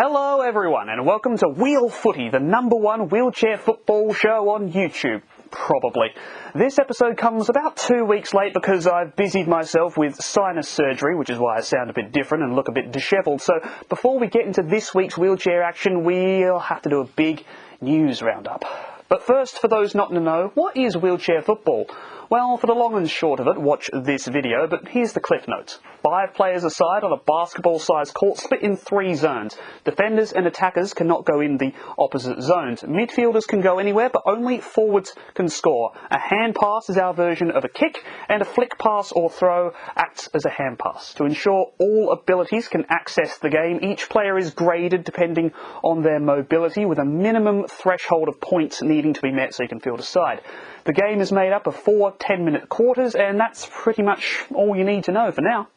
Hello everyone and welcome to Wheel Footy, the #1 wheelchair football show on YouTube. Probably. This episode comes about 2 weeks late because I've busied myself with sinus surgery, which is why I sound a bit different and look a bit dishevelled. So before we get into this week's wheelchair action, we'll have to do a big news roundup. But first, for those not to know, what is wheelchair football? Well, for the long and short of it, watch this video, but here's the cliff notes. 5 players a side on a basketball-sized court split in 3 zones. Defenders and attackers cannot go in the opposite zones. Midfielders can go anywhere, but only forwards can score. A hand pass is our version of a kick, and a flick pass or throw acts as a hand pass. To ensure all abilities can access the game, each player is graded depending on their mobility, with a minimum threshold of points needing to be met so you can field a side. The game is made up of 4 10-minute quarters, and that's pretty much all you need to know for now.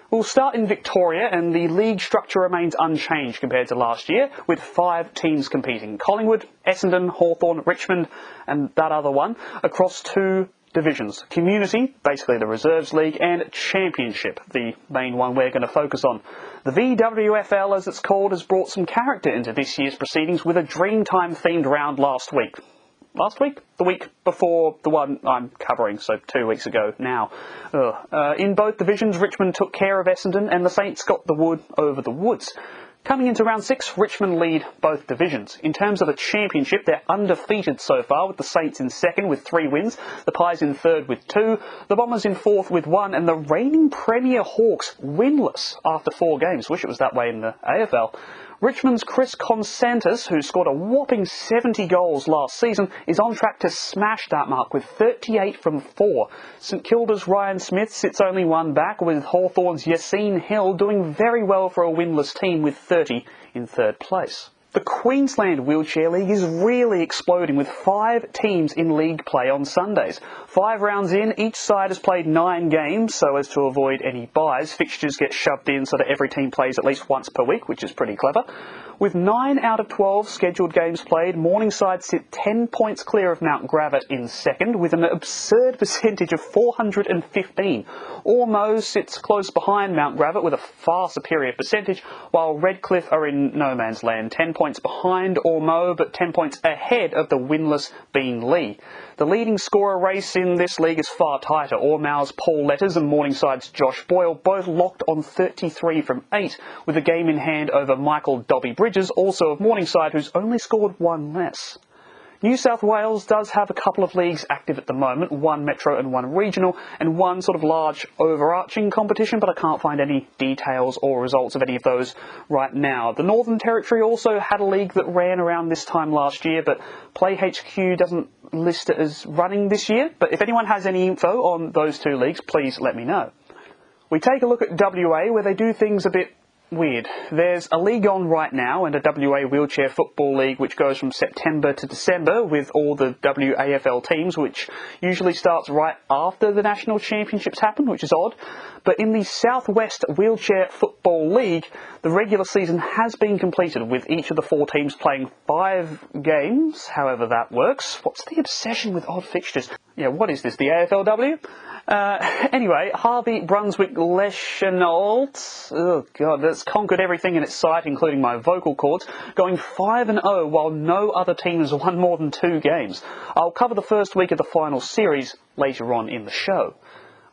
We'll start in Victoria, and the league structure remains unchanged compared to last year, with 5 teams competing: Collingwood, Essendon, Hawthorn, Richmond, and that other one, across 2 divisions: Community, basically the Reserves League, and Championship, the main one we're going to focus on. The VWFL, as it's called, has brought some character into this year's proceedings with a Dreamtime themed round last week. The week before the one I'm covering, so 2 weeks ago now. In both divisions, Richmond took care of Essendon and the Saints got the wood over the woods. Coming into round 6, Richmond lead both divisions. In terms of the championship, they're undefeated so far, with the Saints in 2nd with 3 wins, the Pies in 3rd with 2, the Bombers in 4th with 1, and the reigning Premier Hawks winless after 4 games. Wish it was that way in the AFL. Richmond's Chris Consantis, who scored a whopping 70 goals last season, is on track to smash that mark with 38 from 4. St Kilda's Ryan Smith sits only 1 back, with Hawthorn's Yassine Hill doing very well for a winless team with 30 in 3rd place. The Queensland Wheelchair League is really exploding, with 5 teams in league play on Sundays. 5 rounds in, each side has played 9 games, so as to avoid any buys. Fixtures get shoved in so that every team plays at least once per week, which is pretty clever. With 9 out of 12 scheduled games played, Morningside sit 10 points clear of Mount Gravatt in 2nd, with an absurd percentage of 415. Ormeau sits close behind Mount Gravatt with a far superior percentage, while Redcliffe are in no man's land, 10 points behind Ormeau, but 10 points ahead of the winless Beenleigh. The leading scorer race in this league is far tighter. Ormau's Paul Letters and Morningside's Josh Boyle both locked on 33 from 8, with a game in hand over Michael Dobby Bridges, also of Morningside, who's only scored 1 less. New South Wales does have a couple of leagues active at the moment, 1 metro and 1 regional, and 1 sort of large overarching competition, but I can't find any details or results of any of those right now. The Northern Territory also had a league that ran around this time last year, but Play HQ doesn't list it as running this year. But if anyone has any info on those 2 leagues, please let me know. We take a look at WA, where they do things a bit weird. There's a league on right now, and a WA Wheelchair Football League which goes from September to December with all the WAFL teams, which usually starts right after the national championships happen, which is odd. But in the Southwest Wheelchair Football League, the regular season has been completed, with each of the 4 teams playing 5 games, however that works. What's the obsession with odd fixtures? Yeah, what is this, the AFLW? Anyway, Harvey Brunswick Leschenault, oh god, that's conquered everything in its sight, including my vocal cords, going 5-0 while no other team has won more than 2 games. I'll cover the first week of the final series later on in the show.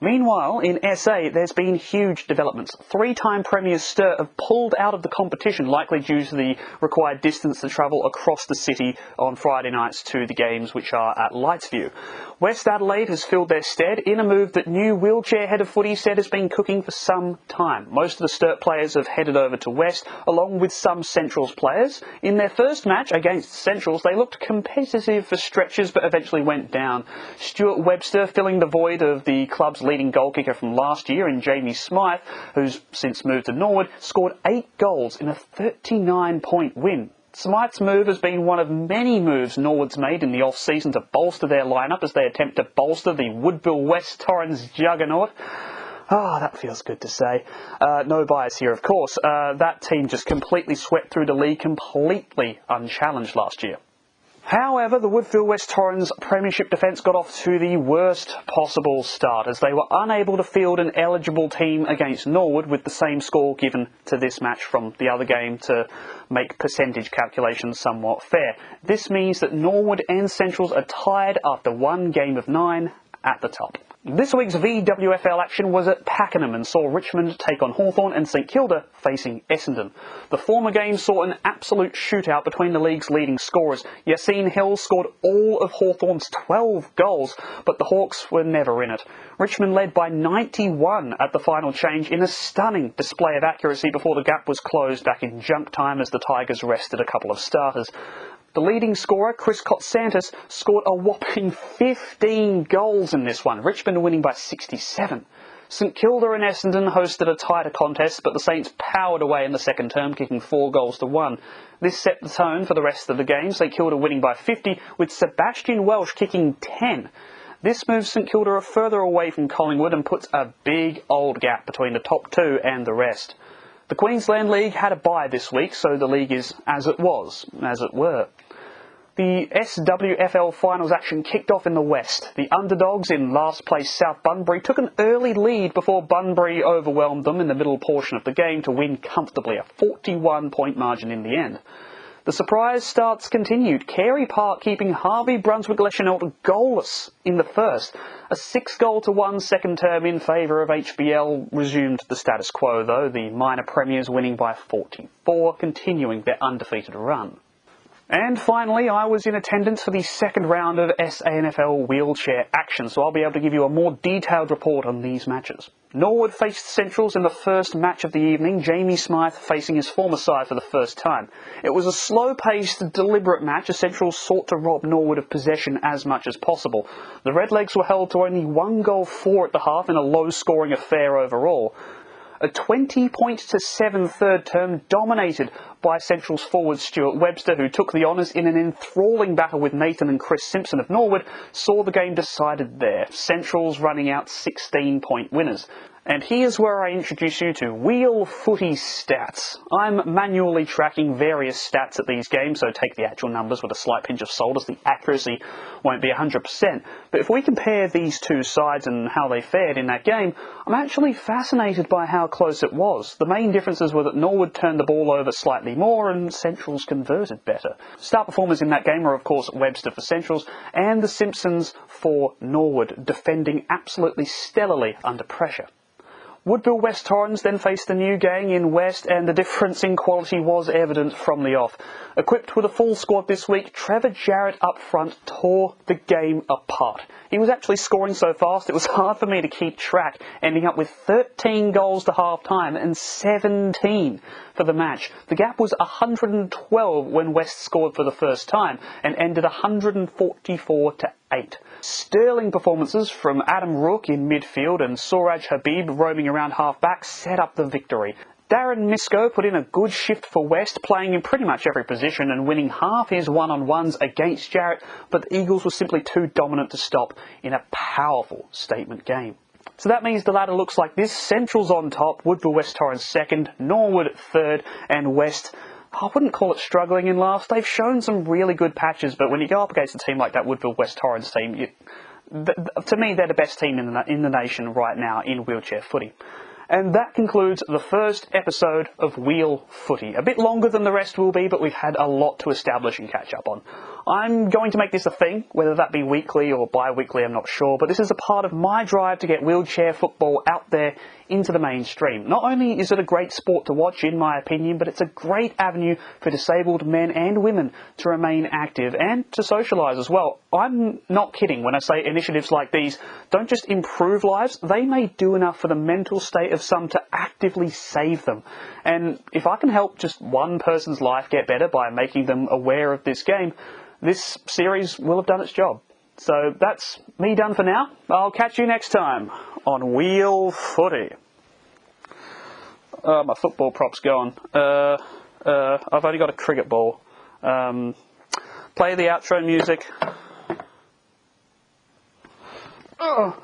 Meanwhile, in SA, there's been huge developments. 3-time premiers Sturt have pulled out of the competition, likely due to the required distance to travel across the city on Friday nights to the games, which are at Lightsview. West Adelaide has filled their stead in a move that new wheelchair head of footy said has been cooking for some time. Most of the Sturt players have headed over to West, along with some Centrals players. In their first match against Centrals, they looked competitive for stretches, but eventually went down. Stuart Webster, filling the void of the club's leading goal kicker from last year in Jamie Smythe, who's since moved to Norwood, scored 8 goals in a 39-point win. Smythe's move has been one of many moves Norwood's made in the off-season to bolster their lineup as they attempt to bolster the Woodville West Torrens juggernaut. Ah, that feels good to say. No bias here, of course. That team just completely swept through the league completely unchallenged last year. However, the Woodville West Torrens premiership defence got off to the worst possible start as they were unable to field an eligible team against Norwood with the same score given to this match from the other game to make percentage calculations somewhat fair. This means that Norwood and Centrals are tied after one game of 9 at the top. This week's VWFL action was at Pakenham and saw Richmond take on Hawthorn and St Kilda facing Essendon. The former game saw an absolute shootout between the league's leading scorers. Yassine Hill scored all of Hawthorn's 12 goals, but the Hawks were never in it. Richmond led by 91 at the final change in a stunning display of accuracy before the gap was closed back in junk time as the Tigers rested a couple of starters. The leading scorer, Chris Kotsantis, scored a whopping 15 goals in this one, Richmond winning by 67. St Kilda and Essendon hosted a tighter contest, but the Saints powered away in the second term, kicking 4 goals to 1. This set the tone for the rest of the game, St Kilda winning by 50, with Sebastian Welsh kicking 10. This moves St Kilda further away from Collingwood and puts a big old gap between the top 2 and the rest. The Queensland League had a bye this week, so the league is as it was, as it were. The SWFL finals action kicked off in the West. The underdogs in last place South Bunbury took an early lead before Bunbury overwhelmed them in the middle portion of the game to win comfortably, a 41-point margin in the end. The surprise starts continued, Carey Park keeping Harvey Brunswick-Leschenault goalless in the first. A 6-goal-to-1 second term in favour of HBL resumed the status quo though, the minor premiers winning by 44, continuing their undefeated run. And finally, I was in attendance for the second round of SANFL wheelchair action, so I'll be able to give you a more detailed report on these matches. Norwood faced Centrals in the first match of the evening, Jamie Smythe facing his former side for the first time. It was a slow-paced, deliberate match as Centrals sought to rob Norwood of possession as much as possible. The Redlegs were held to only 1 goal for at the half in a low-scoring affair overall. A 20-7 third term dominated by Central's forward Stuart Webster, who took the honours in an enthralling battle with Nathan and Chris Simpson of Norwood, saw the game decided there, Central's running out 16-point winners. And here's where I introduce you to Wheel Footy stats. I'm manually tracking various stats at these games, so take the actual numbers with a slight pinch of salt as the accuracy won't be 100%. But if we compare these two sides and how they fared in that game, I'm actually fascinated by how close it was. The main differences were that Norwood turned the ball over slightly more and Centrals converted better. Star performers in that game were of course Webster for Centrals and the Simpsons for Norwood, defending absolutely stellarly under pressure. Woodville West Torrens then faced the new gang in West, and the difference in quality was evident from the off. Equipped with a full squad this week, Trevor Jarrett up front tore the game apart. He was actually scoring so fast it was hard for me to keep track, ending up with 13 goals to half-time and 17 for the match. The gap was 112 when West scored for the first time and ended 144-8. Sterling performances from Adam Rook in midfield and Suraj Habib roaming around half-back set up the victory. Darren Misko put in a good shift for West, playing in pretty much every position and winning half his one-on-ones against Jarrett, but the Eagles were simply too dominant to stop in a powerful statement game. So that means the ladder looks like this: Central's on top, Woodville West Torrens second, Norwood third, and West, I wouldn't call it struggling in last. They've shown some really good patches, but when you go up against a team like that Woodville West Torrens team, to me they're the best team in the nation right now in wheelchair footy. And that concludes the first episode of Wheel Footy. A bit longer than the rest will be, but we've had a lot to establish and catch up on. I'm going to make this a thing, whether that be weekly or bi-weekly, I'm not sure, but this is a part of my drive to get wheelchair football out there into the mainstream. Not only is it a great sport to watch, in my opinion, but it's a great avenue for disabled men and women to remain active and to socialise as well. I'm not kidding when I say initiatives like these don't just improve lives, they may do enough for the mental state of some to actively save them. And if I can help just one person's life get better by making them aware of this game, this series will have done its job. So that's me done for now. I'll catch you next time on Wheel Footy. My football prop's gone. I've only got a cricket ball. Play the outro music. Oh.